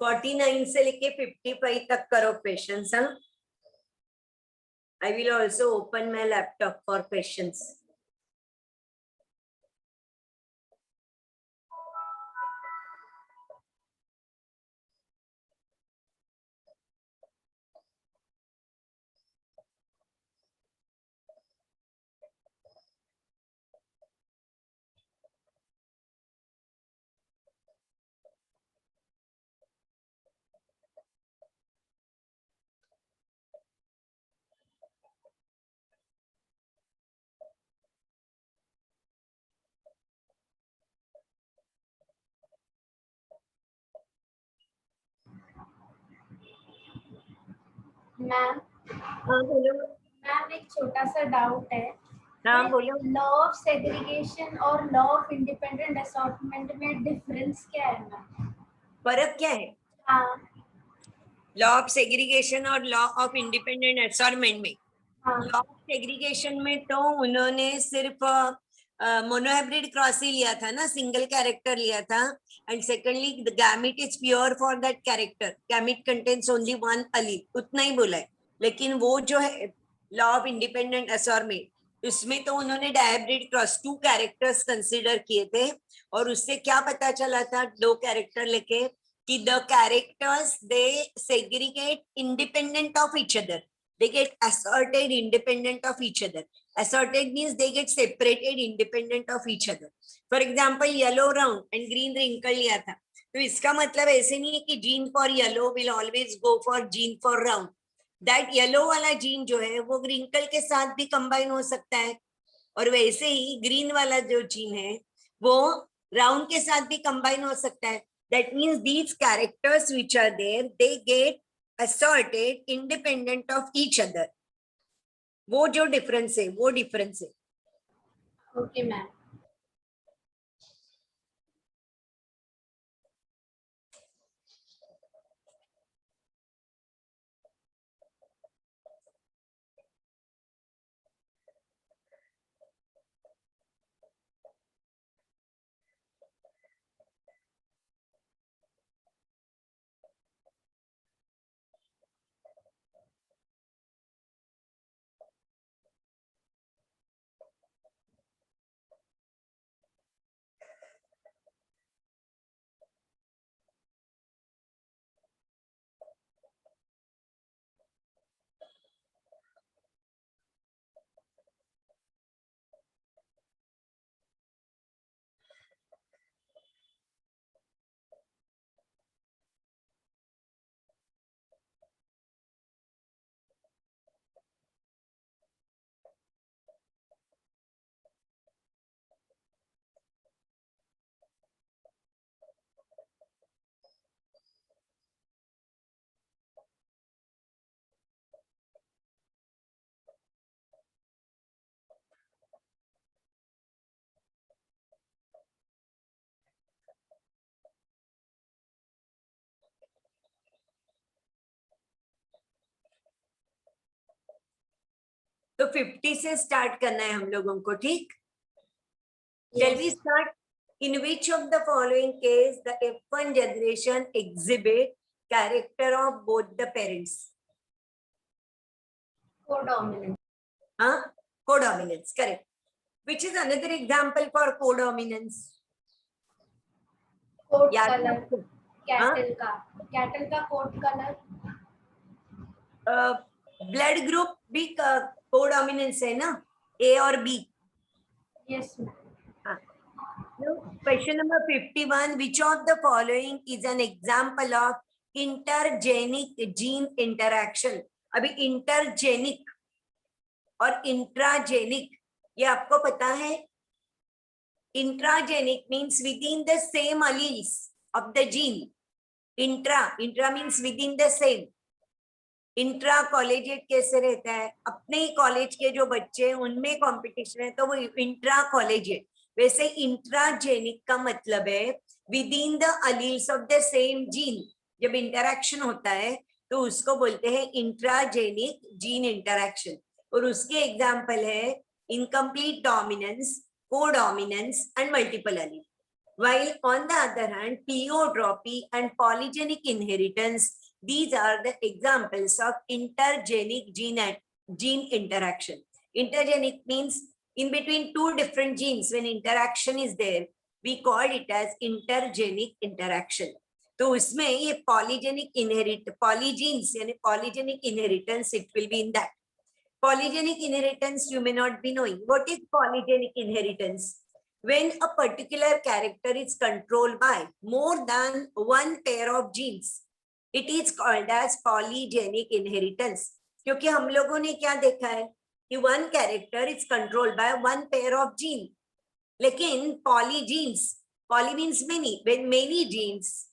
49 से लेके 55 तक करो क्वेश्चंस। हाँ, I will also open my laptop for questions. Ma'am हाँ बोलो। मैम एक छोटा सा डाउट है। हाँ बोलो। लॉ ऑफ सेग्रीगेशन और लॉ ऑफ इंडिपेंडेंट असॉर्टमेंट में डिफरेंस क्या है मैम? फर्क क्या है हाँ लॉ ऑफ सेग्रीगेशन और लॉ ऑफ इंडिपेंडेंट असॉर्टमेंट में? हाँ लॉ ऑफ सेग्रीगेशन में तो उन्होंने सिर्फ मोनोहाइब्रिड क्रॉस ही लिया था ना, सिंगल कैरेक्टर लिया था। And secondly the gamete is pure for that character, gamete contains only one allele, उतना ही बोला है। लेकिन वो जो है लॉ ऑफ इंडिपेंडेंट असॉर्टमेंट, उसमें तो उन्होंने डायहाइब्रिड क्रॉस 2 कैरेक्टर्स कंसिडर किए थे। और उससे क्या पता चला था 2 कैरेक्टर लेके कि the characters they segregate independent of each other, they get assorted independent of each other. Assorted means they get separated independent of each other. For example, yellow round and green wrinkle लिया था, तो इसका मतलब ऐसे नहीं है कि gene for yellow will always go for gene for round. That yellow वाला gene जो है वो wrinkle के साथ भी combine हो सकता है, और वैसे ही green वाला जो gene है वो round के साथ भी combine हो सकता है. That means these characters which are there, they get assorted independent of each other. वो जो डिफरेंस है वो डिफरेंस है। Okay ma'am. तो 50 से स्टार्ट करना है हम लोगों को, ठीक? Yes. Shall we start? In which of the following case the F1 generation exhibit character of both the parents? Codominance. Huh? Codominance, correct. Which is another example for codominance? Coat याद है colour आपको? Cattle का coat colour. Blood group भी codominance है ना, A और B. Yes ma'am. Question number 51. Which of the following is an example of intergenic gene interaction? अभी intergenic और intragenic ये आपको पता है? Intragenic means within the same alleles of the gene. Intra means within the same. Intra collegiate कैसे रहता है? अपने ही कॉलेज के जो बच्चे हैं उनमें कंपटीशन है तो वो इंट्रा कॉलेजिएट। वैसे इंट्राजेनिक का मतलब है with in the alleles of the same gene जब इंटरेक्शन होता है तो उसको बोलते हैं इंट्राजेनिक जीन इंटरेक्शन। और उसके एग्जाम्पल है incomplete dominance, codominance and multiple allele. While on the other hand, pleiotropy and polygenic inheritance, these are the examples of intergenic gene interaction. Intergenic means in between two different genes, when interaction is there, we call it as intergenic interaction. तो उसमें ये polygenes यानी polygenic inheritance, it will be in that. Polygenic inheritance, you may not be knowing. What is polygenic inheritance? When a particular character is controlled by more than one pair of genes, it is called as polygenic inheritance. क्योंकि हम लोगों ने क्या देखा है कि one character is controlled by one pair of gene. लेकिन polygenes, poly means many, when many genes,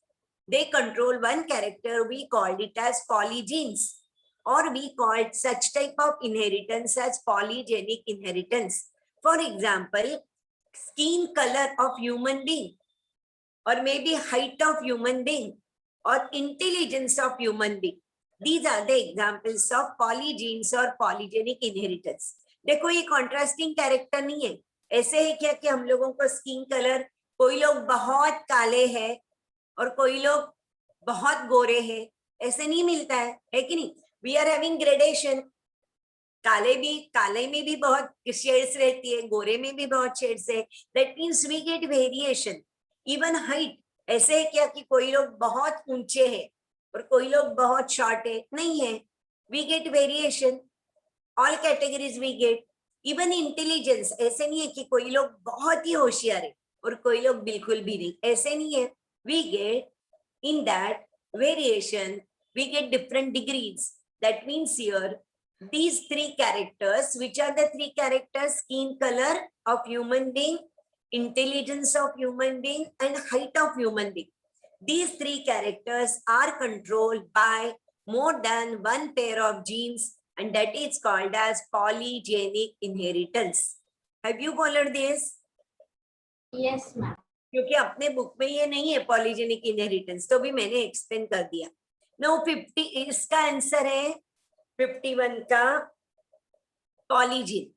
they control one character, we called it as polygenes. Or we called such type of inheritance as polygenic inheritance. For example, skin color of human being, or maybe height of human being, or intelligence of human being. These are the examples of polygenes or polygenic inheritance. देखो ये contrasting character नहीं है. ऐसे है क्या कि हम लोगों को स्किन कलर, कोई लोग बहुत काले हैं और कोई लोग बहुत गोरे हैं, ऐसे नहीं मिलता है कि नहीं? We are having gradation. काले में भी बहुत शेड्स रहती है, गोरे में भी बहुत शेड्स है. That means we get variation. Even height, ऐसे है क्या कि कोई लोग बहुत ऊंचे हैं और कोई लोग बहुत शॉर्ट है? नहीं है. We get variation. All categories we get. Even intelligence, ऐसे नहीं है कि कोई लोग बहुत ही होशियार है और कोई लोग बिल्कुल भी नहीं, ऐसे नहीं है. We get in that variation, we get different degrees. That means here, these three characters, which are the three characters? Skin color of human being, intelligence of human being, and height of human being. These three characters are controlled by more than one pair of genes, and that is called as polygenic inheritance. Have you followed this? Yes, ma'am. क्योंकि अपने book में ये नहीं है polygenic inheritance, तो भी मैंने explain कर दिया. नो 50, इसका आंसर है 51 का polygene.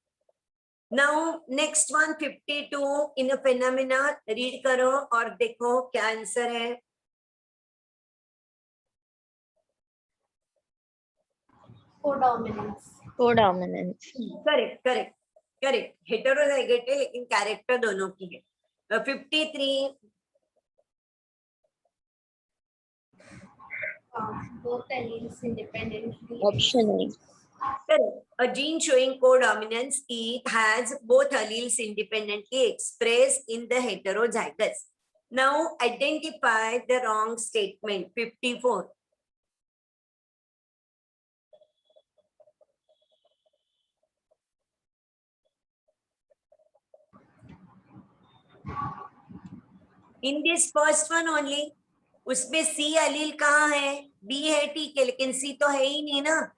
Now next one 52 in a phenomena. Read करो और देखो क्या आंसर है. Codominance. Correct correct correct. Heterozygote है लेकिन कैरेक्टर दोनों की है. 53 Both alleles independently. Option A. correct. A gene showing codominance, it has both alleles independently expressed in the heterozygous. Now identify the wrong statement. 54. In this first one only, उसमें C allele कहाँ है? B है ठीक है, लेकिन C तो है ही नहीं ना.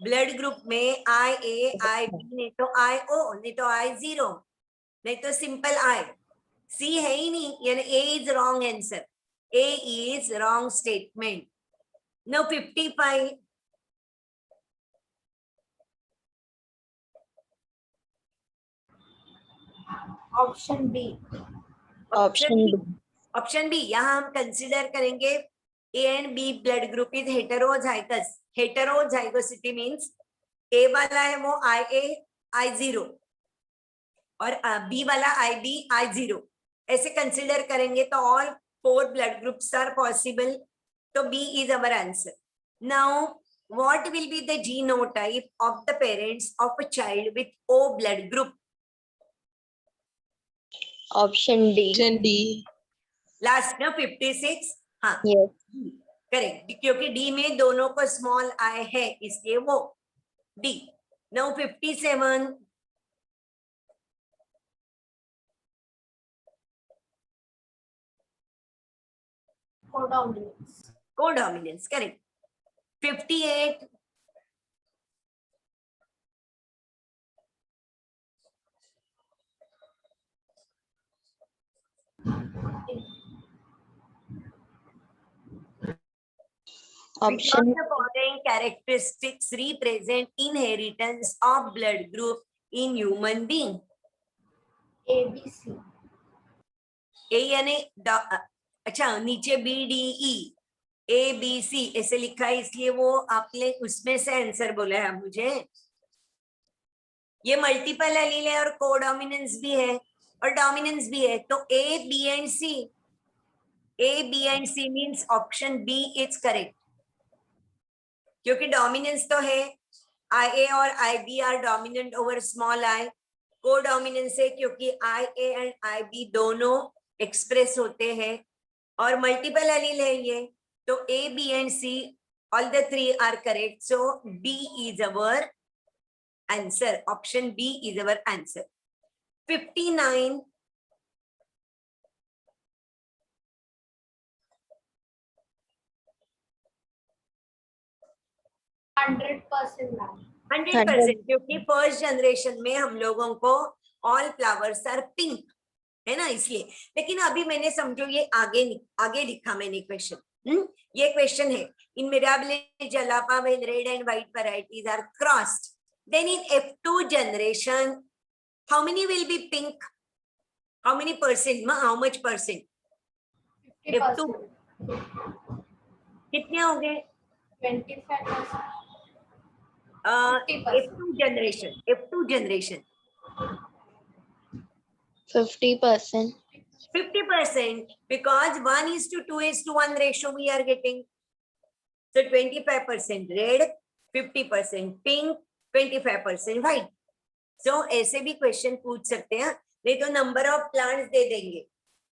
ब्लड ग्रुप में IA, IB, नहीं तो IO, नहीं तो I0, नहीं तो सिंपल I. C है ही नहीं, यानी A is wrong answer. A is wrong statement. Now 55. Option B. Option B. यहाँ हम कंसिडर करेंगे A and B blood group is heterozygous. Heterozygosity means A वाला है वो IA, I0 और B वाला IB, I0. ऐसे कंसिडर करेंगे तो all 4 blood groups are possible. तो B is our answer. Now what will be the genotype of the parents of a child with O blood group? Option D. Last ना 56. हाँ Yes. Correct, क्योंकि D में दोनों को small I है इसलिए वो D. Now 57. Codominance correct. 58. Option The following characteristics represent inheritance of blood group in human being. ABC. A यानी अच्छा नीचे B D E A B C ऐसे लिखा है, इसलिए वो आपने उसमें से आंसर बोला है मुझे। ये मल्टीपल एलील है और कोडोमिनेंस भी है और डोमिनेंस भी है, तो A B and C, A B and C means option B is correct, क्योंकि डोमिनेंस तो है, आई ए और I B are dominant over small I. Codominance है क्योंकि I A and I B दोनों एक्सप्रेस होते हैं, और मल्टीपल एलील है ये, तो A B and C all the three are correct, so B is our answer. Option B is our answer. 59. Hundred percent ma'am. 100%, क्योंकि फर्स्ट जनरेशन में हम लोगों को ऑल फ्लावर्स आर पिंक है ना, इसलिए। लेकिन अभी मैंने समझो ये आगे लिखा मैंने क्वेश्चन, ये क्वेश्चन है इन मिराबले jalapa when red and white varieties are crossed, then in F2 generation how many will be pink? How many percent? How much percent? F2 कितने हो गए? 25%। F2 generation 50%. 50%, because 1:2:1 ratio we are getting. So 25% red, 50% pink, 25% white. So ऐसे भी question पूछ सकते हैं, नहीं तो नंबर ऑफ प्लांट्स दे देंगे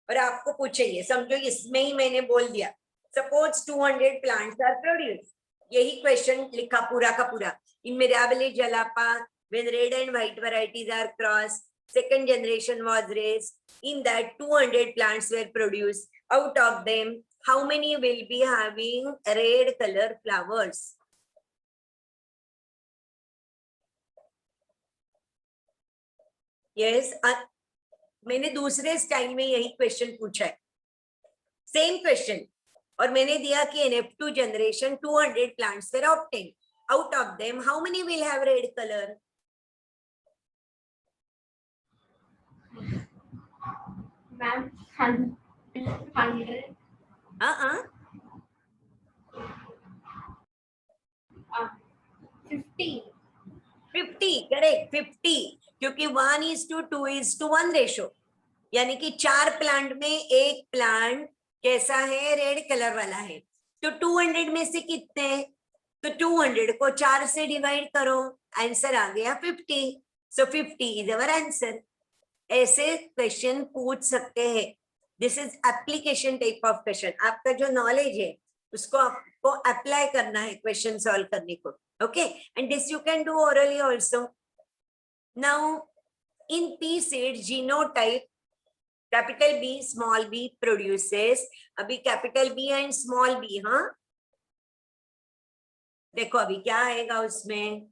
और आपको पूछेंगे, समझो इसमें ही मैंने बोल दिया सपोज 200 प्लांट्स आर प्रोड्यूस, यही क्वेश्चन लिखा पूरा का पूरा। इन मिराबले jalapa when red and white varieties are crossed, second generation was raised, in that 200 plants were produced, out of them how many will be having red color flowers? Yes, मैंने दूसरे style में यही question पूछा है, same question, और मैंने दिया कि in F2 generation 200 plants were obtained, out of them how many will have red color? Ma'am 100 50 correct, 50, क्योंकि 1:2:1 रेशो, यानी कि 4 प्लांट में एक प्लांट कैसा है, रेड कलर वाला है। तो 200 में से कितने, तो 200 को 4 से डिवाइड करो, आंसर आ गया 50। सो 50 इज अवर आंसर। ऐसे क्वेश्चन पूछ सकते हैं, this is application type of question. आपका जो नॉलेज है उसको आपको अप्लाई करना है क्वेश्चन सॉल्व करने को, okay, and this you can do orally also. Now in pea seed genotype capital B small b produces, अभी capital B and small b, हाँ देखो अभी क्या आएगा उसमें,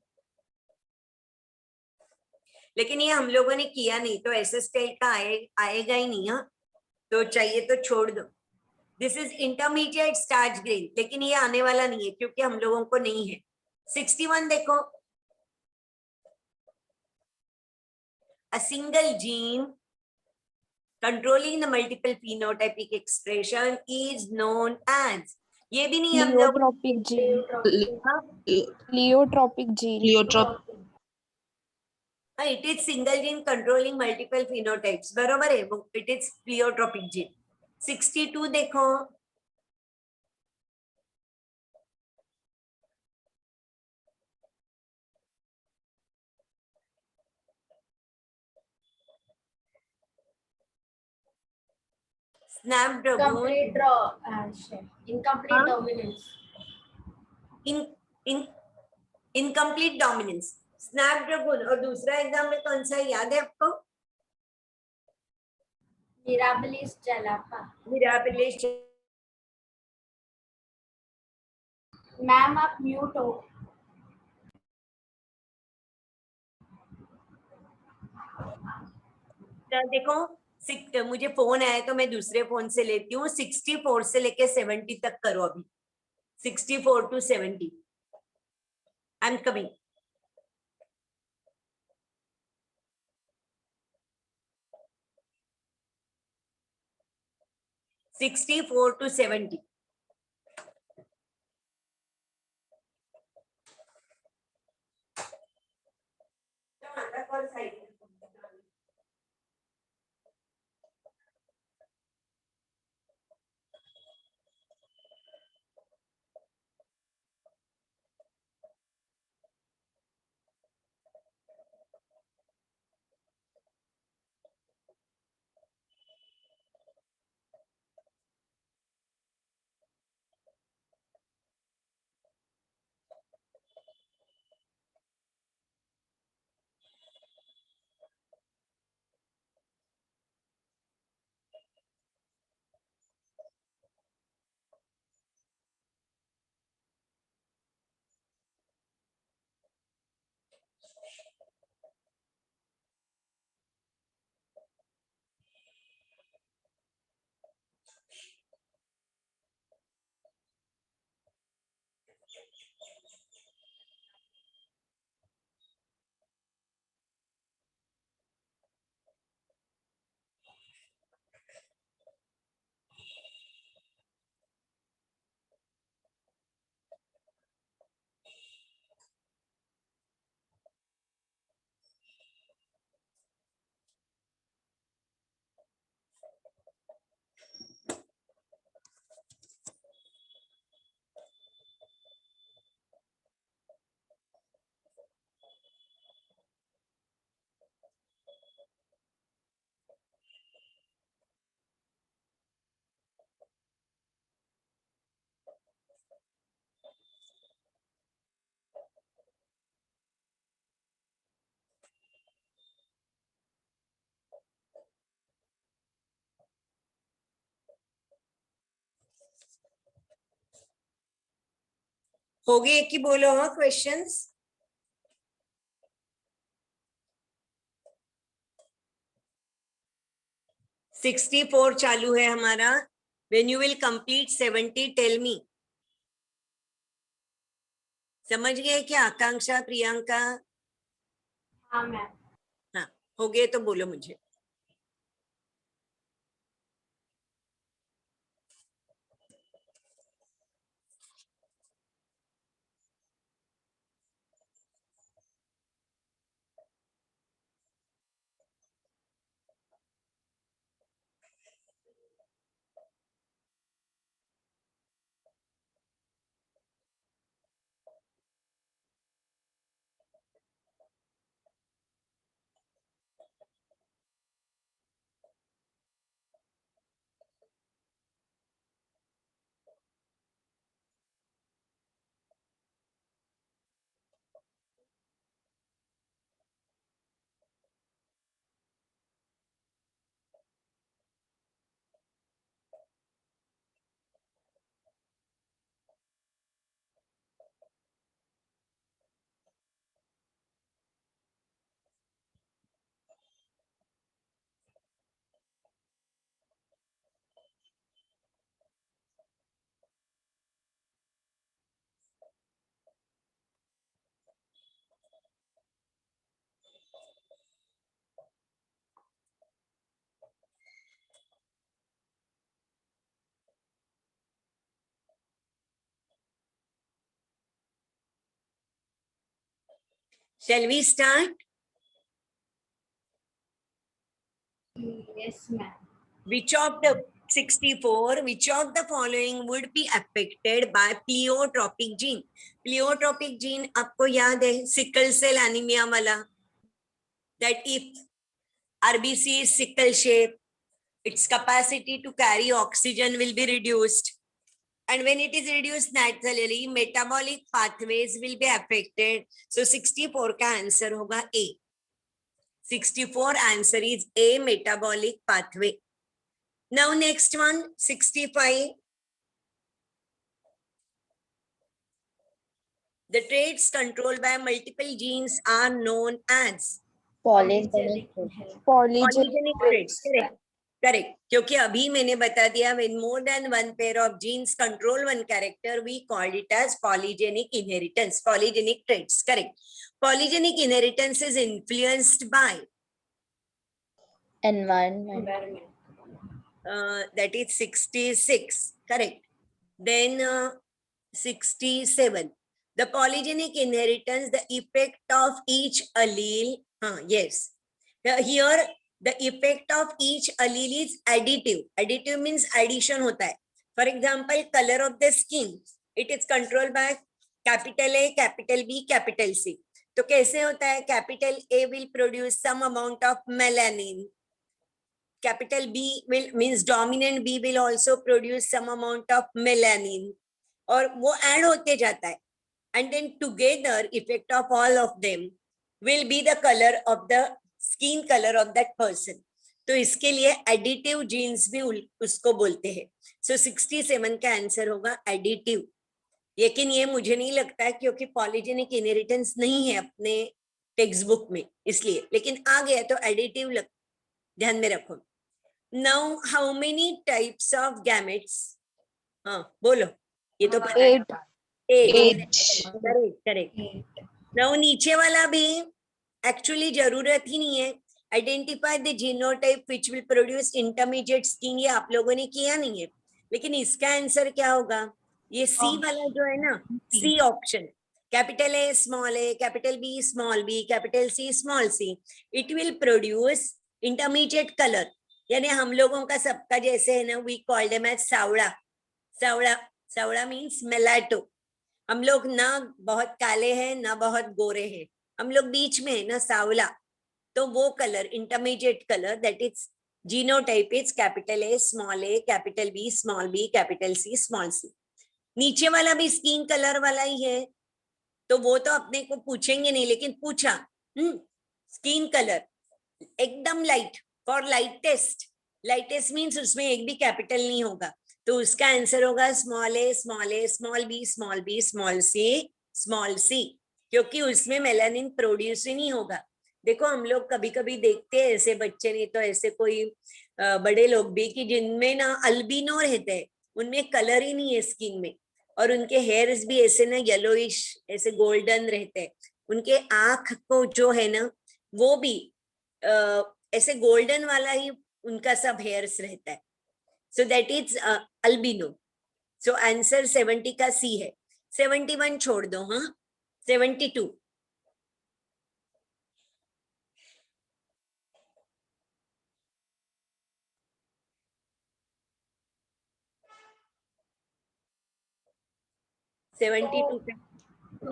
लेकिन ये हम लोगों ने किया नहीं तो ऐसे स्टाइल का आएगा ही नहीं, हाँ तो चाहिए तो छोड़ दो। This is intermediate starch grain, लेकिन ये आने वाला नहीं है क्योंकि हम लोगों को नहीं है। 61 देखो, a single gene controlling the multiple phenotypic expression is known as, ये भी नहीं हम लोग, Pleiotropic gene. Pleiotropic gene. it is single gene controlling multiple phenotypes, बरोबर है, it is pleiotropic gene। 62 देखो, Snapdragon incomplete dominance। Incomplete dominance, Snapdragon, और दूसरा एग्जाम में कौन सा याद है आपको? Mirabilis jalapa। मिराबिलिस। मैम आप म्यूट हो। देखो मुझे फोन आया तो मैं दूसरे फोन से लेती हूँ। 64 से लेके 70 तक करो अभी, 64 to 70। I am coming. 64 to 70. हो गए कि बोलो हाँ क्वेश्चंस? सिक्सटी 64 चालू है हमारा. When you will complete 70, tell me. समझ गए क्या आकांक्षा, प्रियंका? हाँ मैम. हाँ, हो गए तो बोलो मुझे. Shall we start? Yes ma'am. Which of the 64, which of the following would be affected by pleiotropic gene? Pleiotropic gene आपको याद है sickle cell anemia वाला, that if RBC is sickle shape, its capacity to carry oxygen will be reduced, and when it is reduced naturally metabolic pathways will be affected. So 64 का answer होगा A. 64 answer is A, metabolic pathway. Now next one, 65. The traits controlled by multiple genes are known as Polygenic. polygenic traits. Correct. Correct. क्योंकि अभी मैंने बता दिया when more than one pair of genes control one character, we called it as polygenic inheritance, polygenic traits. Correct. Polygenic inheritance is influenced by Environment. Environment. that is 66, correct. Then 67, the polygenic inheritance, the effect of each allele, yes, here the effect of each allele is additive. Additive means addition hota hai. For example, color of the skin, it is controlled by capital A, capital B, capital C. तो कैसे होता है? Capital A will produce some amount of melanin. Capital B will means dominant B will also produce some amount of melanin. और वो add होते जाता है. And then together effect of all of them will be the color of the skin color of that person. तो इसके लिए additive genes भी उसको बोलते हैं. So 67 का आंसर होगा additive. लेकिन ये मुझे नहीं लगता है क्योंकि पॉलीजेनिक इनहेरिटेंस नहीं है अपने टेक्स्ट बुक में, इसलिए. लेकिन आ गया तो एडिटिव ध्यान में रखो. Now how many types of gametes? हाँ बोलो, ये तो पता है. 8. Correct correct. नाउ नीचे वाला भी एक्चुअली जरूरत ही नहीं है. Identify the genotype which will produce intermediate skin, ये आप लोगों ने किया नहीं है. लेकिन इसका आंसर क्या होगा? ये सी वाला जो है ना, C option, capital A small A, capital B small B, capital C small C, it will produce intermediate colour. यानी हम लोगों का सबका जैसे है ना, वी कॉल्ड देम एज सावड़ा. सावड़ा, सावड़ा मीन्स मेलाटो. हम लोग ना बहुत काले हैं ना बहुत गोरे हैं, हम लोग बीच में है ना, सावला. तो वो colour intermediate colour, that is genotype is capital A small A, capital B small B, capital C small C. नीचे वाला भी स्किन कलर वाला ही है, तो वो तो अपने को पूछेंगे नहीं, लेकिन पूछा स्किन कलर एकदम light, for lightest. Lightest means उसमें एक भी कैपिटल नहीं होगा, तो उसका आंसर होगा small A small A, small B small B, small C, क्योंकि उसमें मेलानिन प्रोड्यूस ही नहीं होगा. देखो हम लोग कभी कभी देखते हैं ऐसे बच्चे, नहीं तो ऐसे कोई बड़े लोग भी, कि जिनमें ना अल्बिनो रहते हैं, उनमें कलर ही नहीं है स्किन में, और उनके हेयर्स भी ऐसे ना येलोइश ऐसे गोल्डन रहते हैं. उनके आंख को जो है ना, वो भी ऐसे गोल्डन वाला ही उनका सब हेयर्स रहता है. So that is albino. So answer 70 का सी है. 71 छोड़ दो. हाँ 72.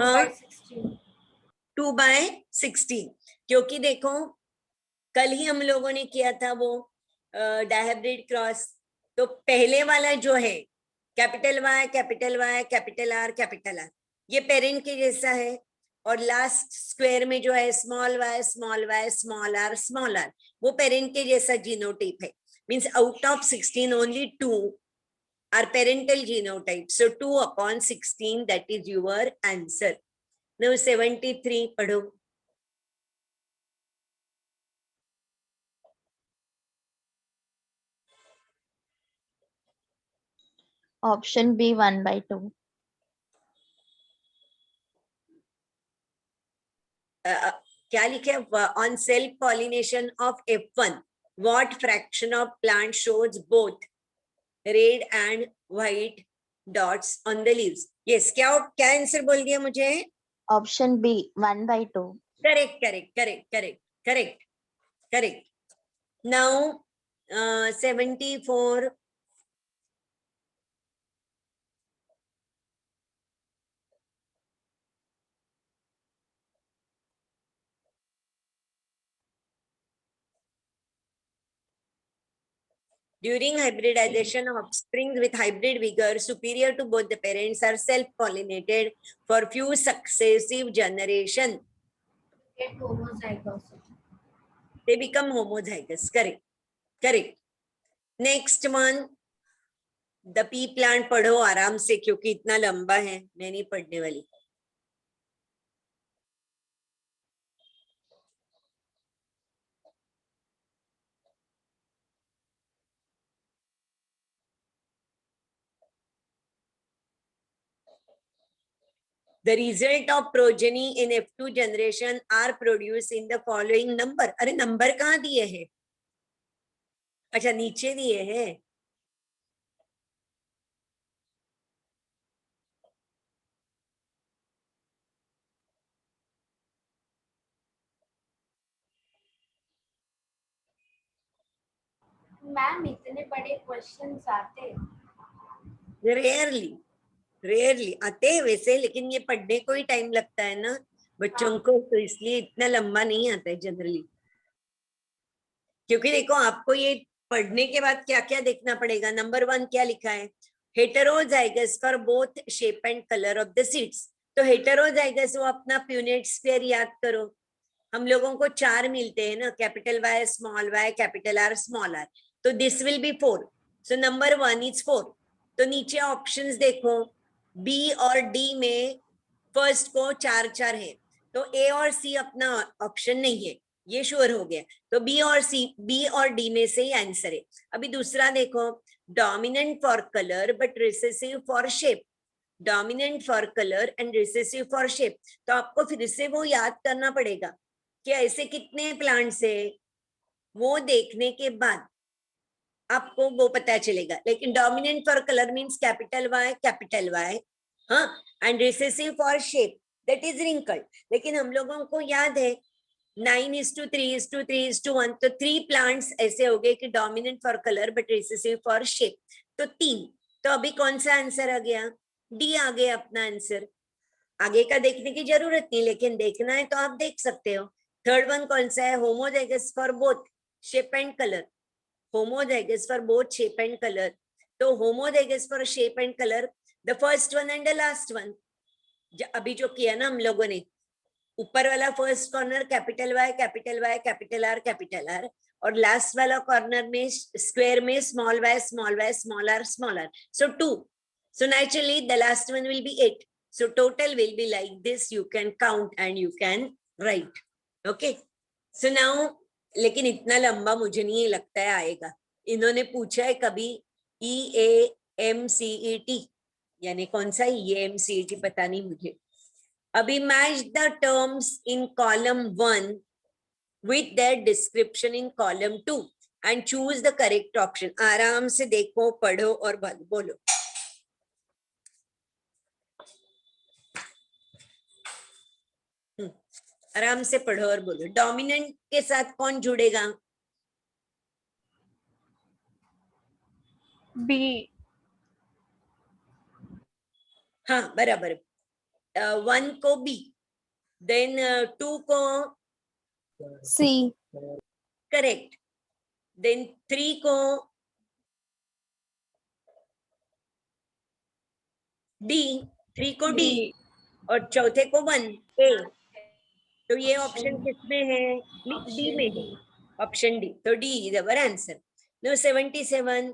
हाँ 2/16. क्योंकि देखो कल ही हम लोगों ने किया था वो डायहाइब्रिड क्रॉस. तो पहले वाला जो है capital Y capital Y capital R capital R, ये पेरेंट के जैसा है. और लास्ट स्क्वायर में जो है small Y small R small R, वो पेरेंट के जैसा जीनोटाइप है. Means out of 16 only 2 are parental genotype. So 2/16, that is your answer. Now 73 padho. Option B 1/2. क्या लिखे? On self pollination of F1, what fraction of plant shows both red and white dots on the leaves? Yes, क्या answer बोल दिया मुझे? Option B 1/2. Correct. Now 74. During hybridization, offspring with hybrid vigor superior to both the parents are self-pollinated for few successive generations. Get homozygous. They become homozygous. Correct. Next one, the pea plant. पढ़ो आराम से क्योंकि इतना लंबा है, मैं नहीं पढ़ने वाली. The result of progeny in F2 generation are produced in the following number. अरे नंबर कहाँ दिए हैं? अच्छा नीचे दिए हैं. मैम इतने बड़े क्वेश्चंस आते रेयरली आते हैं वैसे, लेकिन ये पढ़ने को ही टाइम लगता है ना बच्चों हाँ। को, तो इसलिए इतना लंबा नहीं आता है जनरली। क्योंकि देखो आपको ये पढ़ने के बाद क्या क्या देखना पड़ेगा। नंबर 1 क्या लिखा है, heterozygous for both shape and colour of the seeds. तो हेटेरोजाइगस वो अपना प्यूनेट स्क्वायर याद करो, हम लोगों को 4 मिलते हैं ना, capital Y capital R small R, तो this will be 4। So number 1 is 4। तो नीचे ऑप्शंस देखो, बी और डी में फर्स्ट को 4 4 है, तो ए और सी अपना ऑप्शन नहीं है, ये श्योर हो गया। तो बी और डी में से ही आंसर है। अभी दूसरा देखो, dominant for colour but recessive for shape, dominant for colour and recessive for shape. तो आपको फिर से वो याद करना पड़ेगा कि ऐसे कितने प्लांट्स है, वो देखने के बाद आपको वो पता चलेगा। लेकिन dominant for colour means capital Y, हाँ, and recessive for shape that is wrinkled. लेकिन हम लोगों को याद है 9:3:3:1, तो 3 प्लांट्स ऐसे हो गए कि dominant for colour but recessive for shape, तो 3। तो अभी कौन सा आंसर आ गया, डी आ गया अपना आंसर। आगे का देखने की जरूरत नहीं, लेकिन देखना है तो आप देख सकते हो। थर्ड वन कौन सा है, homozygous for both shape and colour, homozygous for both shape and color। तो homozygous for shape and color, the first one and the last one। अभी जो किया ना हम लोगों ने, ऊपर वाला फर्स्ट कॉर्नर कैपिटल आर, और लास्ट वाला कॉर्नर में स्क्वायर में small Y small R, so 2। So naturally the last one will be 8, so total will be like this, you can count and you can write। okay, so now, लेकिन इतना लंबा मुझे नहीं लगता है आएगा। इन्होंने पूछा है कभी EAMCET, यानी कौन सा EAMCET पता नहीं मुझे। अभी match the terms in column 1 with their description in column 2 and choose the correct option। आराम से देखो, पढ़ो और बोलो। आराम से पढ़ो और बोलो। डोमिनेंट के साथ कौन जुड़ेगा, B. हाँ बराबर। 1 को बी, देन 2 को C. करेक्ट, देन 3 को डी, 3 को डी, और चौथे को 1 ए। तो ये ऑप्शन किसमें है, डी में है, ऑप्शन डी। तो D is our answer. No 77,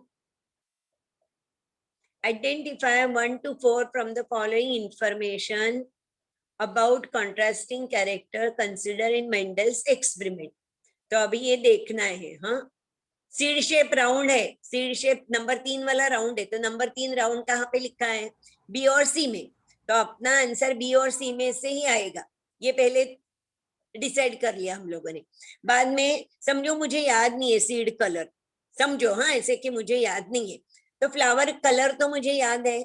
identify 1 to 4 from the following information about contrasting character considered in Mendel's experiment। तो अभी ये देखना है, हाँ, सीड शेप राउंड है, सीड शेप नंबर 3 वाला राउंड है, तो नंबर 3 राउंड कहाँ पे लिखा है, बी और सी में, तो अपना आंसर बी और सी में से ही आएगा। ये पहले डिसाइड कर लिया हम लोगों ने। बाद में समझो मुझे याद नहीं है सीड कलर, समझो, हाँ, ऐसे कि मुझे याद नहीं है, तो फ्लावर कलर तो मुझे याद है।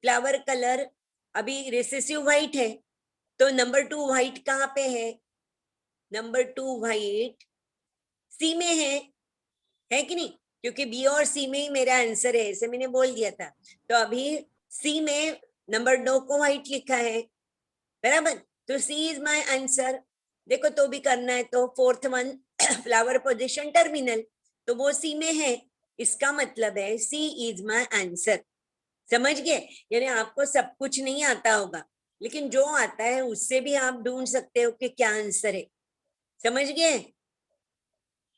फ्लावर कलर अभी रिसेसिव व्हाइट है, तो नंबर 2 व्हाइट कहाँ पे है, नंबर 2 व्हाइट सी में है कि नहीं, क्योंकि बी और सी में ही मेरा आंसर है, ऐसे मैंने बोल दिया था। तो अभी सी में नंबर 2 को व्हाइट लिखा है, बराबर, तो सी इज माय आंसर। देखो तो भी करना है तो fourth one flower position terminal, तो वो सी में है, इसका मतलब है सी इज माय आंसर। समझ गए, यानी आपको सब कुछ नहीं आता होगा, लेकिन जो आता है उससे भी आप ढूंढ सकते हो कि क्या आंसर है। समझ गए,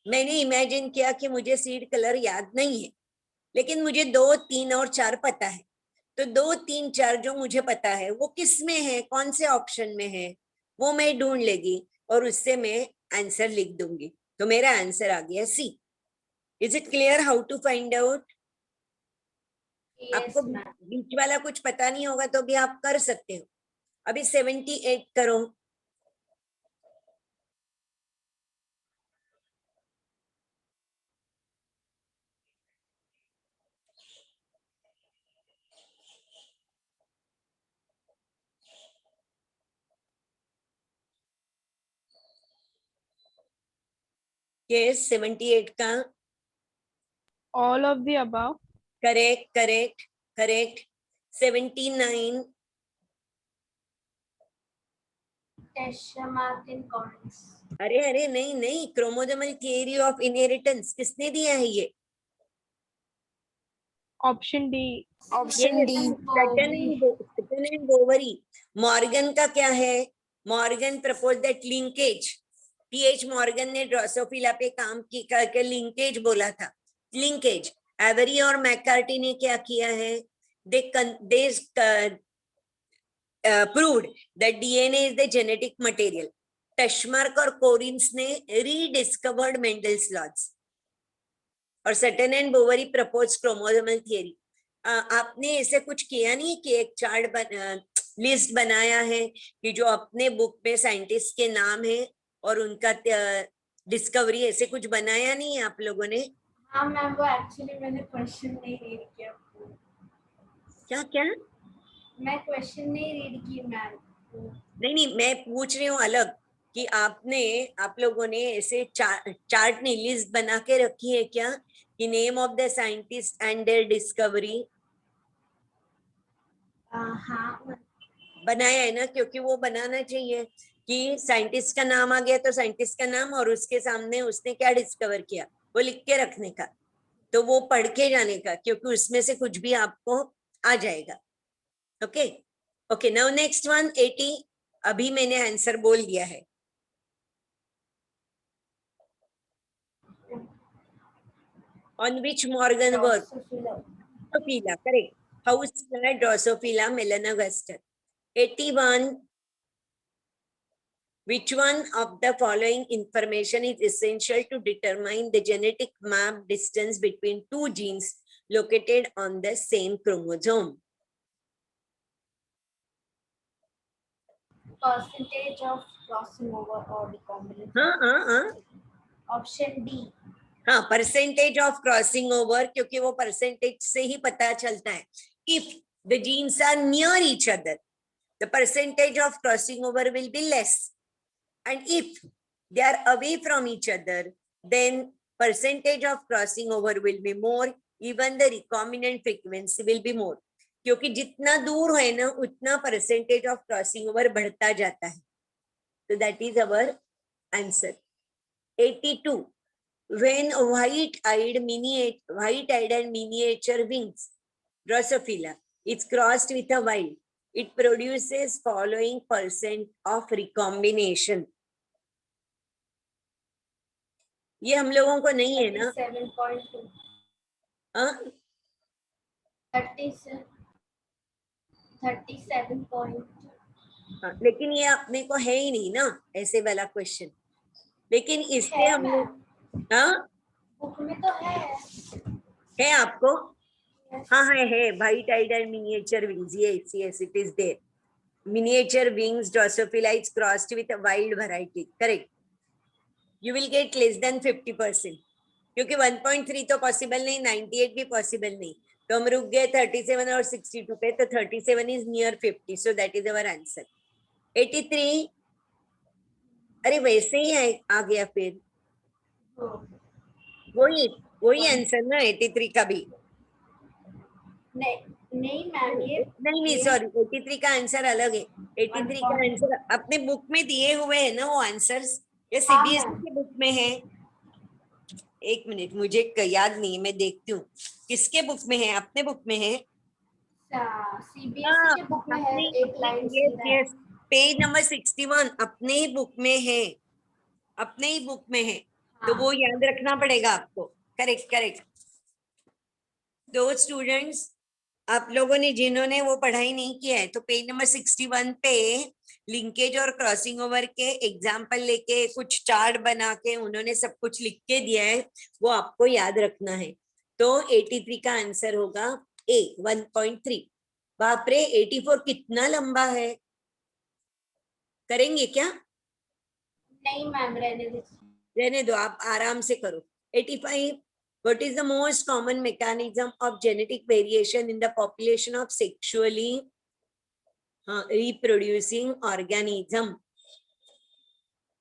मैंने इमेजिन किया कि मुझे सीड कलर याद नहीं है, लेकिन मुझे 2 3 और 4 पता है, तो 2 3 4 जो मुझे पता है वो किस में है, कौन से ऑप्शन में है, वो मैं ढूंढ लेगी और उससे मैं आंसर लिख दूंगी। तो मेरा आंसर आ गया C. Is it clear how to find out? आपको यस मैम। बीच वाला कुछ पता नहीं होगा तो भी आप कर सकते हो। अभी 78 करो। यस 78 का All of the above. Correct, correct, correct. 79. Tesha Martin Collins. अरे अरे नहीं नहीं, क्रोमोसोमल थियरी ऑफ इनहेरिटेंस किसने दिया है ये? Option D. Yes, Sutton and Bovary. Morgan का क्या है? Morgan propose that linkage, TH Morgan ने ड्रोसोफिला पे काम की करके लिंकेज बोला था, लिंकेज। एवरी और मैकार्टी ने क्या किया है? दे proved that DNA is the genetic material. टशमार्क और कोरिन्स ने रीडिस्कवर्ड मेंडल्स लॉज, और Sutton and Boveri propose chromosomal theory. आपने ऐसे कुछ किया नहीं कि एक चार्ट लिस्ट बनाया है कि जो अपने बुक में साइंटिस्ट के नाम है और उनका डिस्कवरी, ऐसे कुछ बनाया नहीं है आप लोगों ने? हाँ मैम, वो एक्चुअली मैंने क्वेश्चन नहीं रीड किया। क्या क्या? मैं क्वेश्चन नहीं रीड की मैम। नहीं नहीं, मैं पूछ रही हूँ अलग कि आप लोगों ने ऐसे चार्ट नहीं, लिस्ट बना के रखी है क्या कि name of the scientist and their discovery? हाँ बनाया है ना? क्योंकि वो बनाना चाहिए कि साइंटिस्ट का नाम आ गया तो साइंटिस्ट का नाम और उसके सामने उसने क्या डिस्कवर किया वो लिख के रखने का, तो वो पढ़ के जाने का, क्योंकि उसमें से कुछ भी आपको आ जाएगा। Okay okay, now next one 80। अभी मैंने आंसर बोल दिया है। On which Morgan work? Drosophila, correct. House fly Drosophila melanogaster. 81. Which one of the following information is essential to determine the genetic map distance between two genes located on the same chromosome? Percentage of crossing over or recombination. Option D. हाँ, percentage of crossing over, क्योंकि वो percentage से ही पता चलता है। If the genes are near each other, the percentage of crossing over will be less, and if they are away from each other, then percentage of crossing over will be more, even the recombinant frequency will be more. क्योंकि जितना दूर है ना उतना percentage of crossing over बढ़ता जाता है। So that is our answer. 82. When white-eyed and miniature wings, Drosophila, is crossed with a wild, it produces following percent of recombination. ये हम लोगों को नहीं है ना? 37.2. हाँ 37.2. लेकिन ये अपने को है ही नहीं ना ऐसे वाला क्वेश्चन, लेकिन इससे है हम लोग, मैम, हाँ बुक में तो है आपको? हाँ है white eyed and miniature wings, yes it is there. Miniature wings Drosophila is crossed with a wild variety, correct. You will get less than 50%, क्योंकि 1.3 तो पॉसिबल नहीं, 98 भी पॉसिबल नहीं, तो हम रुक गए 37 और 62 पे, तो 37 is near 50, so that is our answer. 83, अरे वैसे ही आ गया फिर, वही आंसर ना 83 का भी? नहीं मैम, ये नहीं सॉरी, 83 का आंसर अलग है। 83 का आंसर अपने बुक में दिए हुए है ना वो आंसर्स, ये सीबीएसई की बुक में है। एक मिनट, मुझे याद नहीं है, मैं देखती हूँ किसके बुक में है। अपने बुक में है, सीबीएसई के बुक में है, एक लाइन सीधा है। पेज नंबर 61 अपने ही बुक में है, अपने ही बुक में है, तो वो याद रखना पड़ेगा आपको। Correct correct. दो स्टूडेंट्स आप लोगों ने जिन्होंने वो पढ़ाई नहीं किया है, तो पेज नंबर 61 पे लिंकेज और क्रॉसिंग ओवर के एग्जाम्पल लेके कुछ चार्ट बना के उन्होंने सब कुछ लिख के दिया है, वो आपको याद रखना है। तो 83 का आंसर होगा ए 1.3। बाप रे 84 कितना लंबा है, करेंगे क्या? नहीं मैम, रहने दो, आप आराम से करो। 85, what is the most common mechanism of genetic variation in the population of sexually reproducing organism?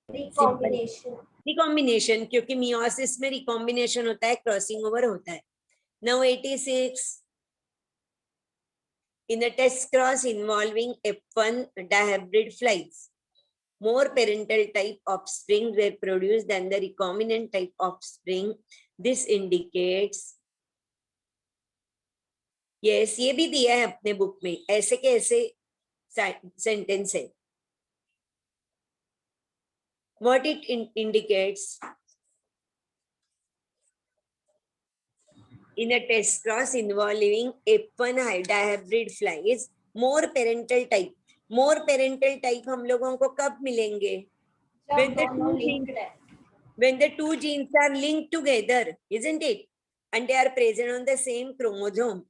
Recombination. Recombination, क्योंकि मियोसिस में रिकॉम्बिनेशन होता है, क्रॉसिंग ओवर होता है। Now 86. In a test cross involving F1 dihybrid flies, more parental type offspring were produced than the recombinant type offspring. This indicates, yes, ये भी दिया है अपने बुक में, ऐसे के ऐसे सेंटेंस है. What it indicates? In a test cross involving F1 dihybrid flies, more parental type. More parental type हम लोगों को कब मिलेंगे? जब दोनों linked है. When the two genes are linked together, isn't it? And they are present on the same chromosome.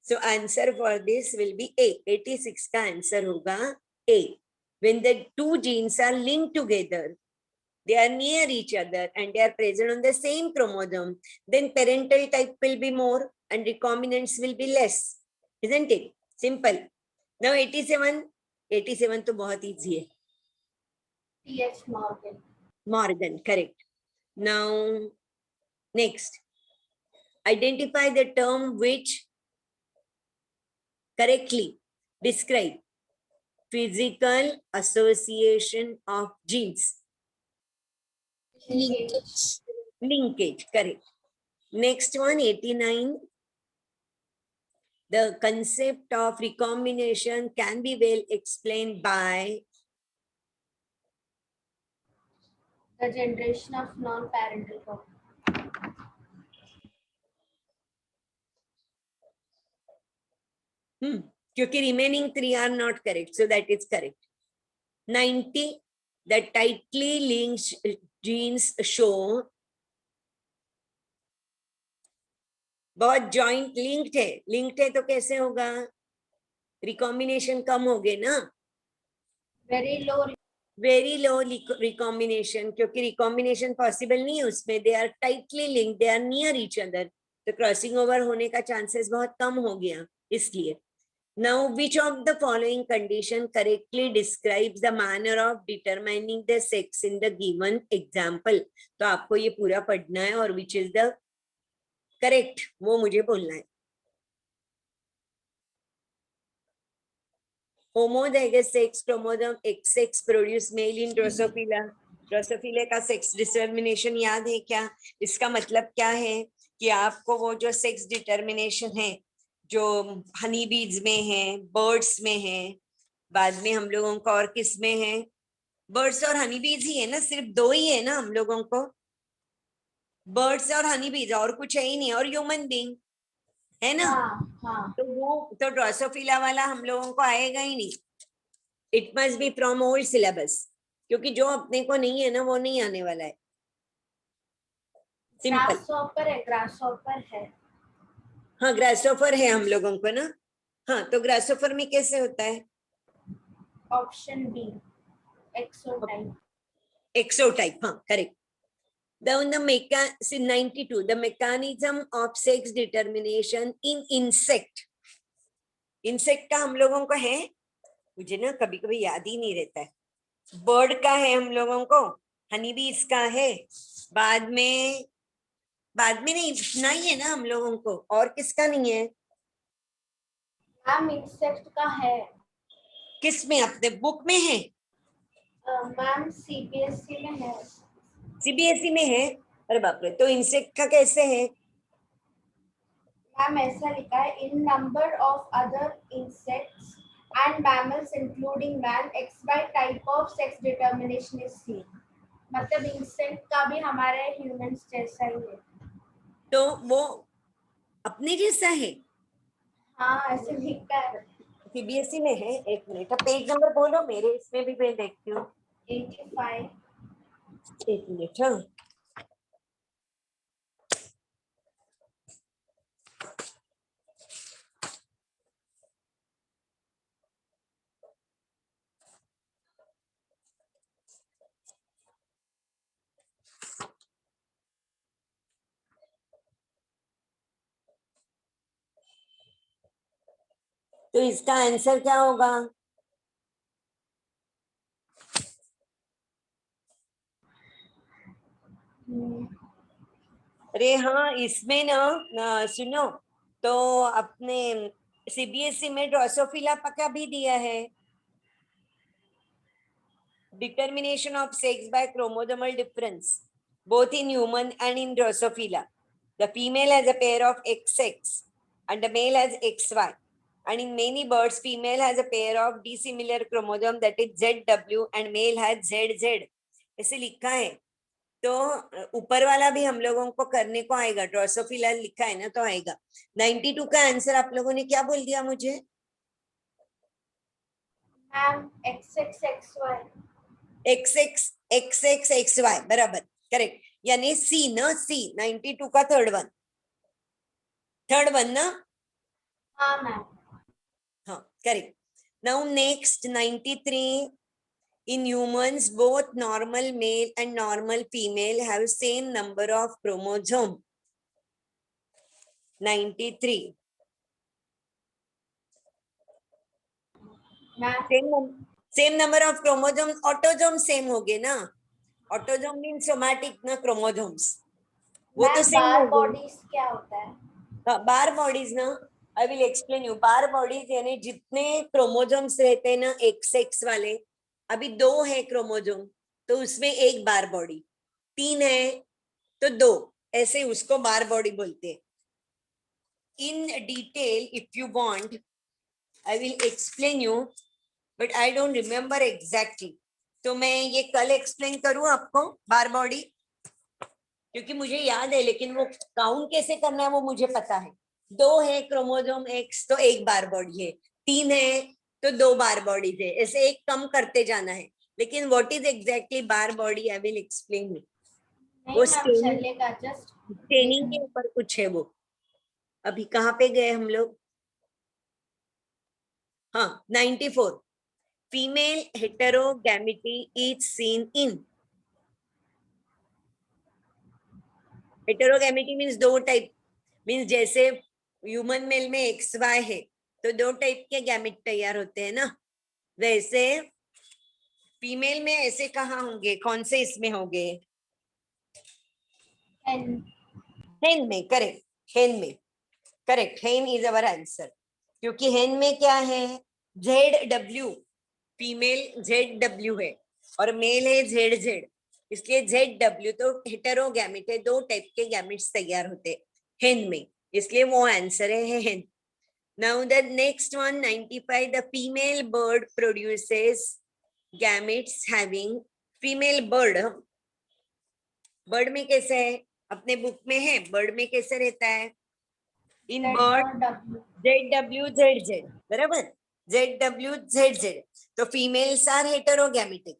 So answer for this will be A. 86 का answer होगा A. When the two genes are linked together, they are near each other and they are present on the same chromosome, then parental type will be more and recombinants will be less. Isn't it? Simple. Now 87. 87 तो बहुत easy है. T.H. Morgan. Morgan, correct. Now, next. Identify the term which correctly describe physical association of genes. Linkage, correct. Next one, 89. The concept of recombination can be well explained by The generation of non-parental form. क्योंकि remaining 3 are not correct, so that is correct. 90. The tightly linked genes show बहुत joint linked है तो कैसे होगा? Recombination कम हो गए ना. वेरी लो रिकॉम्बिनेशन, क्योंकि रिकॉम्बिनेशन पॉसिबल नहीं है उसमें. They are tightly linked, they are near each other, तो क्रॉसिंग ओवर होने का चांसेस बहुत कम हो गया इसलिए. Now which of the following condition correctly describes the manner of determining the sex in the given example. तो आपको ये पूरा पढ़ना है और विच इज द करेक्ट वो मुझे बोलना है. Homozygous sex chromosome XX produce male in Drosophila. Drosophila का सेक्स डिटर्मिनेशन याद है क्या? इसका मतलब क्या है कि आपको वो जो सेक्स डिटर्मिनेशन है जो हनी बीज में है, बर्ड्स में है, बाद में हम लोगों को और किस में है? बर्ड्स और हनी बीज ही है ना, सिर्फ दो ही है ना हम लोगों को. बर्ड्स और हनी बीज, और कुछ है ही नहीं, और ह्यूमन बीइंग है ना. तो वो तो ड्रोसोफिला वाला हम लोगों को आएगा ही नहीं. It must be from old syllabus, क्योंकि जो अपने को नहीं है ना वो नहीं आने वाला है. सिंपल. ग्रासहॉपर है. हाँ, ग्रासोफर है हम लोगों को ना. हाँ, तो ग्रासोफर में कैसे होता है? Option B, एक्सोटाइप. एक्सोटाइप, हाँ correct. The 92, the mechanism of sex determination in insect. Insect का हम लोगों को है, मुझे ना कभी कभी याद ही नहीं रहता है. बर्ड का है हम लोगों को, हनी बीज का है, बाद में नहीं, इतना ही है ना हम लोगों को, और किसका नहीं है? मैम इंसेक्ट का है. किस में? अपने बुक में है? मैम सीबीएसई में है. सीबीएसई में है? अरे बाप रे, तो इंसेक्ट का कैसे है? मैम ऐसा लिखा है, in number of other insects and mammals including man X by type of sex determination is seen. मतलब इंसेक्ट का भी हमारे ह्यूमंस जैसा ही है. तो वो अपने जैसा है? हाँ ऐसे लिखा है. सीबीएसई में है. एक मिनट, पेज नंबर बोलो, मेरे इसमें भी मैं देखती हूँ. 85. एक मिनट. हाँ, तो इसका आंसर क्या होगा? अरे हाँ, इसमें ना सुनो, तो अपने सीबीएसई में ड्रोसोफिला का भी दिया है, determination of sex by chromosomal difference, both in human and in Drosophila. The female has a pair of XX and the male has XY. And in many birds, female has a pair of dissimilar chromosome, that is ZW, and male has ZZ. ऐसे लिखा है, तो ऊपर वाला भी हम लोगों को करने को आएगा, ड्रोसोफिला लिखा है ना, तो आएगा। 92 का आंसर आप लोगों ने क्या बोल दिया मुझे? Ma'am XXXY। XXXY बराबर, करेक्ट। यानी सी ना, सी 92 का थर्ड वन ना, हाँ मैम। हाँ correct. Now next 93, in humans both normal male and normal female have same number of chromosome. 93 ma'am same number of chromosome, autosome same हो गए ना, ऑटोजोम मीन सोमैटिक ना, क्रोमोसोम्स वो तो सेम बार हो गए। बॉडीज क्या होता है? बार बॉडीज ना, I will explain you. Bar bodies यानी जितने क्रोमोसोम्स रहते हैं ना, एक्स वाले, अभी 2 है क्रोमोसोम, तो उसमें एक बार बॉडी, 3 है तो 2, ऐसे उसको बार बॉडी बोलते हैं। In detail if you want I will explain you, but I don't remember exactly. तो मैं ये कल एक्सप्लेन करूं आपको बार बॉडी, क्योंकि मुझे याद है, लेकिन वो काउंट कैसे करना है वो मुझे पता है। 2 है क्रोमोसोम एक्स तो एक बार बॉडी है, 3 है तो 2 बार बॉडी है, ऐसे एक कम करते जाना है। लेकिन what is exactly bar body I will explain you. वो स्टेनिंग के ऊपर कुछ है वो। अभी कहाँ पे गए हम लोग? हाँ 94, female heterogamety is seen in. Heterogamety means 2 type, means जैसे ह्यूमन मेल में एक्स वाई है तो 2 टाइप के गैमिट तैयार होते हैं ना, वैसे फीमेल में ऐसे कहाँ होंगे, कौन से इसमें होंगे? हेन में, करेक्ट, हेन में, करेक्ट, हेन इज अवर आंसर। क्योंकि हेन में क्या है, ZW, फीमेल ZW है और मेल है ZZ, इसलिए ZW तो हेटेरोगैमिट है, 2 टाइप के गैमिट्स तैयार होते हेन में, इसलिए वो आंसर है हेन। Now the next one, 95, the female bird produces gametes having, female bird में कैसे है, अपने बुक में है, बर्ड में कैसे रहता है? इन बर्ड ZWZZ, बराबर, ZWZZ, तो females are heterogametic,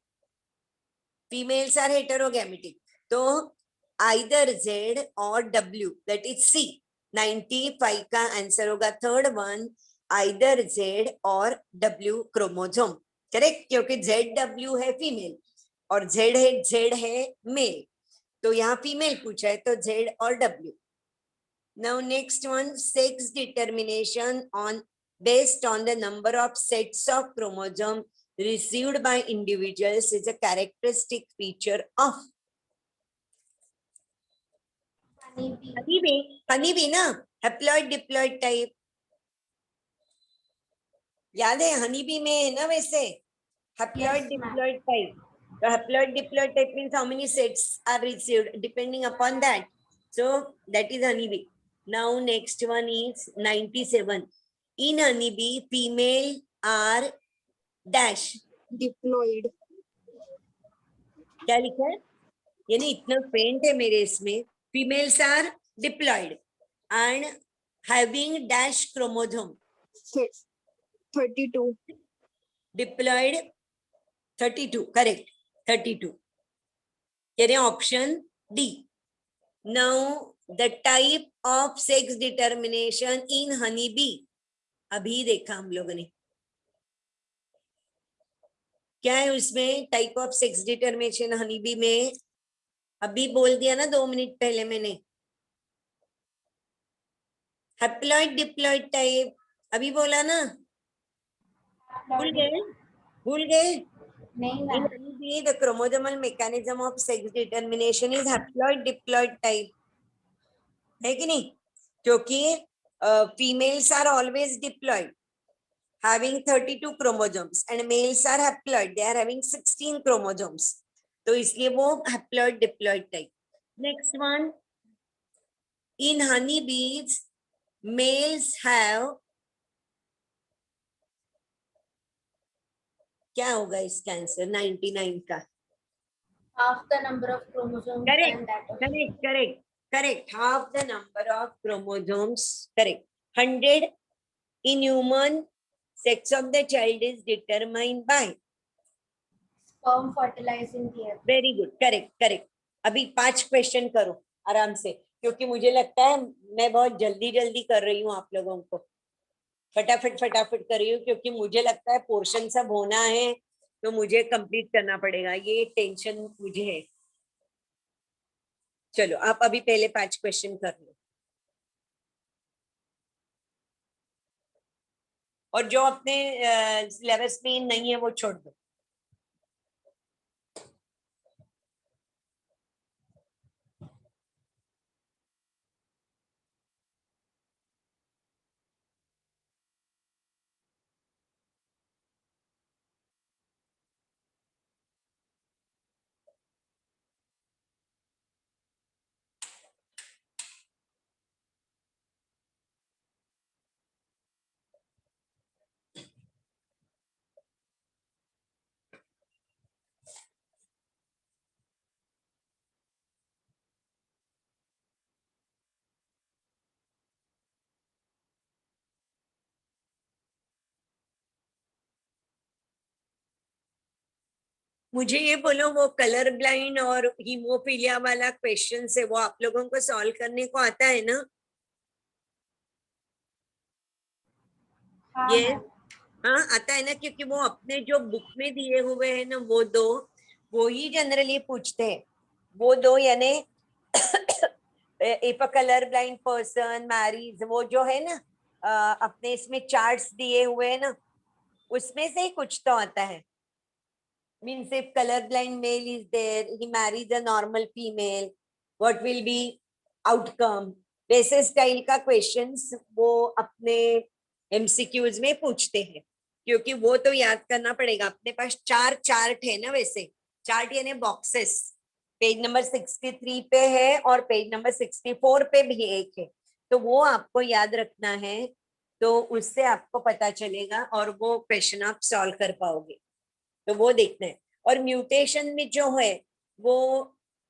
females are heterogametic, तो either Z और W, that is C। 95 का आंसर होगा थर्ड वन, either Z और W क्रोमोसोम, करेक्ट, क्योंकि ZW है फीमेल और Z है मेल, तो यहाँ फीमेल पूछा है तो Z और W। Now next one, sex determination on based on the number of sets of chromosome received by individuals is a characteristic feature of honeybee ना, haploid diploid type, याद है honeybee में है ना वैसे, haploid diploid type, so haploid diploid type means how many sets are received depending upon that, so that is honeybee. Now next one is 97, in honeybee female are dash diploid. क्या लिखा है, यानी इतना faint है मेरे इसमें, females are diploid and having dash chromosome, 32 diploid 32, correct, 32, यानी option D. Now the type of sex determination in honey bee, अभी देखा हम लोगों ने, क्या है उसमें type of sex determination honey bee में, अभी बोल दिया ना 2 मिनट पहले मैंने, हैप्लॉइड डिप्लॉइड टाइप, अभी बोला ना, भूल गए? नहीं In ma'am. honeybee, the chromosomal mechanism of sex determination is haploid diploid type. है कि नहीं? क्योंकि females are always diploid having 32 chromosomes and males are haploid, they are having 16 chromosomes, तो इसलिए वो haploid diploid type. Next one, in honey bees males have, क्या होगा इसका आंसर 99 का? half the number of chromosomes Correct, and that of correct, correct, correct. Half the number of chromosomes. Correct. 100 in human, sex of the child is determined by. sperm fertilizing the egg. Very good, correct correct. अभी 5 question करो आराम से, क्योंकि मुझे लगता है मैं बहुत जल्दी जल्दी कर रही हूँ आप लोगों को, फटाफट फटाफट कर रही हूँ, क्योंकि मुझे लगता है पोर्शन सब होना है तो मुझे कंप्लीट करना पड़ेगा, ये टेंशन मुझे है. चलो आप अभी पहले 5 क्वेश्चन कर लो, और जो अपने सिलेबस में नहीं है वो छोड़ दो. मुझे ये बोलो, वो कलर ब्लाइंड और हीमोफीलिया वाला क्वेश्चन है, वो आप लोगों को सॉल्व करने को आता है ना? हाँ ये मैम. हाँ आता है ना, क्योंकि वो अपने जो बुक में दिए हुए हैं ना वो दो, वो ही जनरली पूछते हैं. वो दो यानी if a colour blind person marries, वो जो है ना अपने इसमें चार्ट्स दिए हुए हैं ना, उसमें से ही कुछ तो आता है. Means if colour blind male is there, he marries a normal female, what will be outcome, वैसे स्टाइल का क्वेश्चंस वो अपने एमसीक्यूज में पूछते हैं. क्योंकि वो तो याद करना पड़ेगा, अपने पास 4 चार्ट है ना, वैसे चार्ट यानी बॉक्सेस, पेज नंबर 63 पे है और पेज नंबर 64 पे भी एक है, तो वो आपको याद रखना है, तो उससे आपको पता चलेगा और वो क्वेश्चन आप सॉल्व कर पाओगे, तो वो देखना है. और म्यूटेशन में जो है वो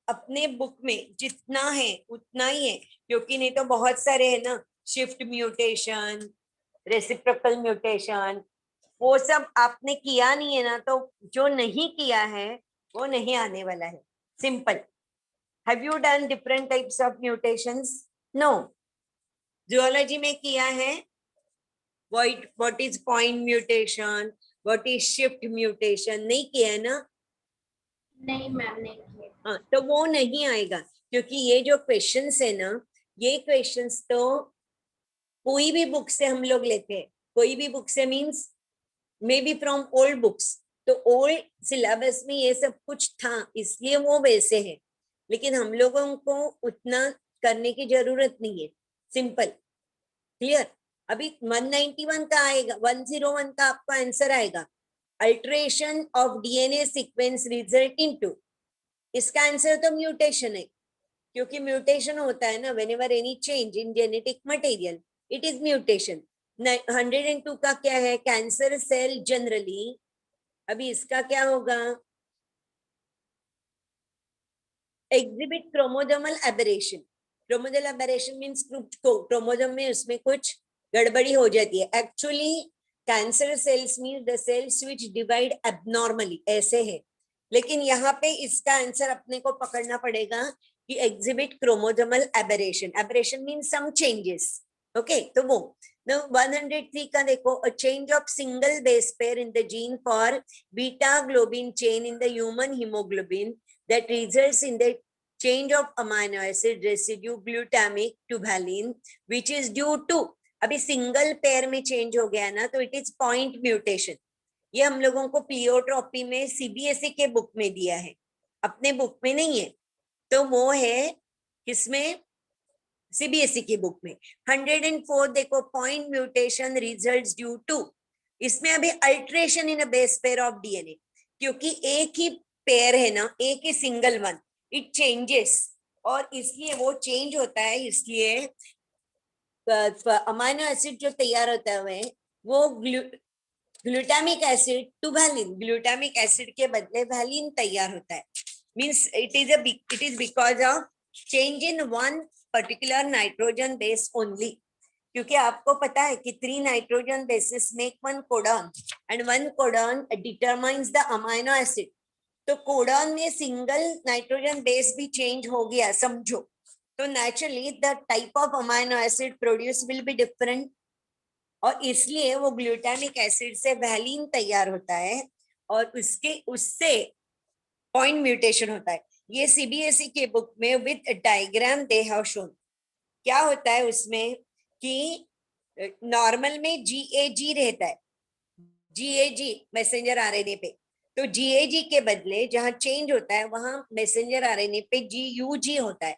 अपने बुक में जितना है उतना ही है, क्योंकि नहीं तो बहुत सारे है ना, शिफ्ट म्यूटेशन, रेसिप्रोकल म्यूटेशन, वो सब आपने किया नहीं है ना, तो जो नहीं किया है वो नहीं आने वाला है. Simple. Have you done different types of mutations? No. Zoology में किया है what is point mutation, what is shift mutation, नहीं किया है ना? नहीं मैम, नहीं किए. हाँ, तो वो नहीं आएगा, क्योंकि ये जो क्वेश्चंस है ना, ये क्वेश्चंस तो कोई भी बुक से हम लोग लेते हैं, कोई भी बुक से means may be from old books, तो ओल्ड सिलेबस में ये सब कुछ था इसलिए वो वैसे है, लेकिन हम लोगों को उतना करने की जरूरत नहीं है. सिंपल. क्लियर. अभी 191 का आएगा, 101 का आपका आंसर आएगा, alteration of DNA sequence result into, इसका आंसर तो म्यूटेशन है, क्योंकि म्यूटेशन होता है ना whenever any change in genetic material, it is mutation. 102 का क्या है, कैंसर सेल जनरली, अभी इसका क्या होगा, exhibit chromosomal aberration. Chromosomal aberration means chromosome में उसमें कुछ गड़बड़ी हो जाती है. Actually cancer cells means the cells which divide abnormally, ऐसे है, लेकिन यहाँ पे इसका आंसर अपने को पकड़ना पड़ेगा कि exhibit chromosomal aberration. Aberration means some changes. Okay, तो वो 103 का देखो, a change of single base pair in the gene for beta globin chain in the human haemoglobin that results in the change of amino acid residue glutamic to valine, which is due to, अभी single pair में change हो गया ना, तो it is point mutation. ये हम लोगों को प्लियोट्रॉपी में सीबीएसई के बुक में दिया है, अपने बुक में नहीं है, तो वो है किसमें, सीबीएसई की बुक में 104 देखो, point mutation results due to, इसमें अभी alteration in a base pair of DNA, क्योंकि एक ही पेयर है ना, एक ही सिंगल वन, इट चेंजेस, और इसलिए वो चेंज होता है, इसलिए अमाइनो एसिड जो तैयार होता है वो glutamic acid to valine, glutamic acid के बदले वैलिन तैयार होता है, means it is because of change in one particular nitrogen base only, क्योंकि आपको पता है कि 3 nitrogen bases make 1 codon and 1 codon determines the amino acid, तो कोडॉन में सिंगल नाइट्रोजन बेस भी चेंज हो गया समझो, तो naturally the type of amino acid produce will be different, और इसलिए वो ग्लूटामिक एसिड से वैलिन तैयार होता है, और उससे पॉइंट म्यूटेशन होता है। ये सीबीएसई के बुक में with diagram they have shown. क्या होता है उसमें कि नॉर्मल में जीएजी रहता है, जीएजी मैसेंजर आरएनए पे, तो जीएजी के बदले जहां चेंज होता है वहां मैसेंजर आरएनए पे जीयूजी होता है,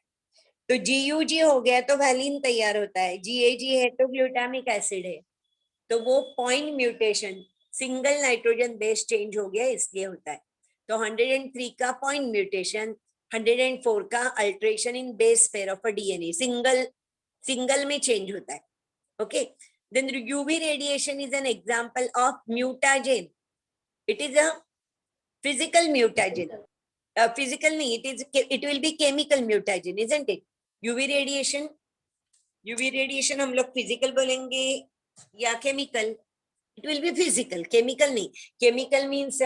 तो जीयूजी हो गया तो वैलिन तैयार होता है, जीएजी है तो ग्लूटामिक एसिड है, तो वो point mutation, single nitrogen base change हो गया इसलिए होता है। तो 103 का पॉइंट म्यूटेशन, 104 का alteration in base pair of a DNA, single में चेंज होता है। Okay, then UV radiation is an example of mutagen, it is a physical mutagen, physical नहीं, it will be chemical mutagen, isn't it? UV radiation हम लोग physical बोलेंगे या chemical? It will be physical, chemical नहीं, chemical means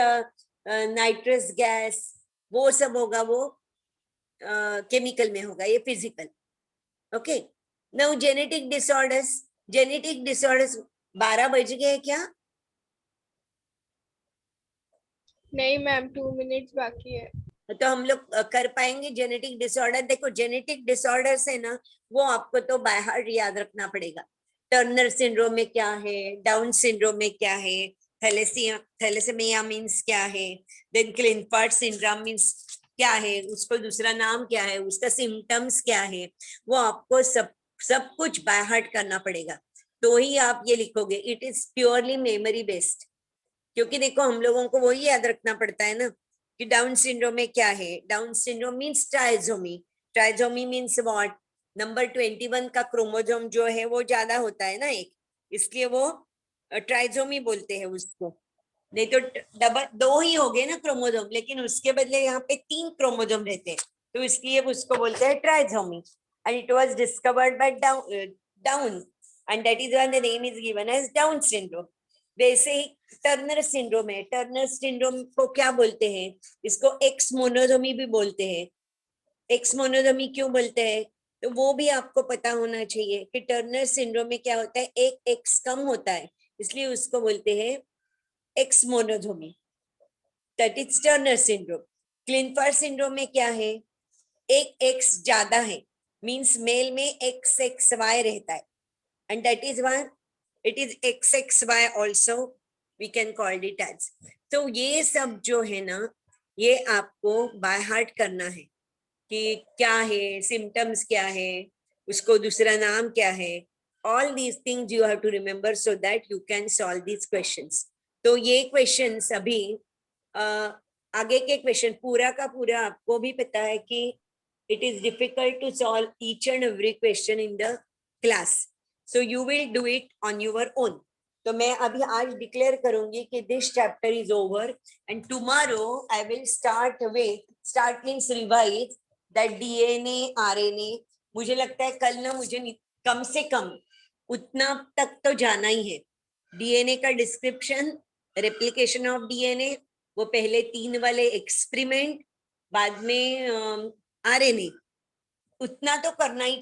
nitrous gas वो सब होगा, वो केमिकल में होगा, ये physical. Okay, now genetic disorders, 12 बज गए क्या? नहीं मैम, 2 मिनट्स बाकी है। तो हम लोग कर पाएंगे जेनेटिक डिसऑर्डर? देखो जेनेटिक डिसऑर्डर्स है ना, वो आपको तो बाय हार्ट याद रखना पड़ेगा। टर्नर सिंड्रोम में क्या है, डाउन सिंड्रोम में क्या है, थैलेसेमिया मीन्स क्या है, देन क्लिनफर्ट सिंड्रोम मीन्स क्या है, उसको दूसरा नाम क्या है, उसका सिम्टम्स क्या है, वो आपको सब कुछ बाय हार्ट करना पड़ेगा, तो ही आप ये लिखोगे। It is purely memory based, क्योंकि देखो हम लोगों को वही याद रखना पड़ता है ना कि डाउन सिंड्रोम में क्या है। Down syndrome means trisomy, trisomy means what, number 21 का क्रोमोजोम जो है वो ज्यादा होता है ना एक, इसलिए वो ट्राइजोमी बोलते हैं उसको। नहीं तो डबल 2 ही हो गए ना क्रोमोजोम, लेकिन उसके बदले यहाँ पे 3 क्रोमोजोम रहते हैं, तो इसलिए उसको बोलते हैं trisomy, and it was discovered by Down and that is why the name is given as Down syndrome. वैसे ही टर्नर सिंड्रोम है, टर्नर सिंड्रोम को क्या बोलते हैं? इसको एक्स मोनोजोमी भी बोलते हैं। एक्स मोनोजोमी क्यों बोलते हैं, तो वो भी आपको पता होना चाहिए कि टर्नर सिंड्रोम में क्या होता है, एक एक्स कम होता है, इसलिए उसको बोलते हैं X monosomy, that is Turner syndrome. Klinefelter syndrome में क्या है, एक एक्स ज्यादा है, मींस मेल में एक्स एक्स वाई रहता है, and that is why it is XXY also we can call it as। तो ये सब जो है ना, ये आपको बाय हार्ट करना है कि क्या है, सिम्टम्स क्या है, उसको दूसरा नाम क्या है, all these things you have to remember so that you can solve these questions। तो ये questions अभी आगे के क्वेश्चन पूरा का पूरा आपको भी पता है कि it is difficult to solve each and every question in the class, so you will do it on your own। तो मैं अभी आज डिक्लेयर करूंगी कि this chapter is over and tomorrow I will start means revise that DNA RNA. मुझे लगता है कल ना मुझे कम से कम उतना तक तो जाना ही है। डीएनए का डिस्क्रिप्शन, रेप्लिकेशन ऑफ डीएनए, वो पहले 3 वाले एक्सपेरिमेंट, बाद में आरएनए, उतना तो करना ही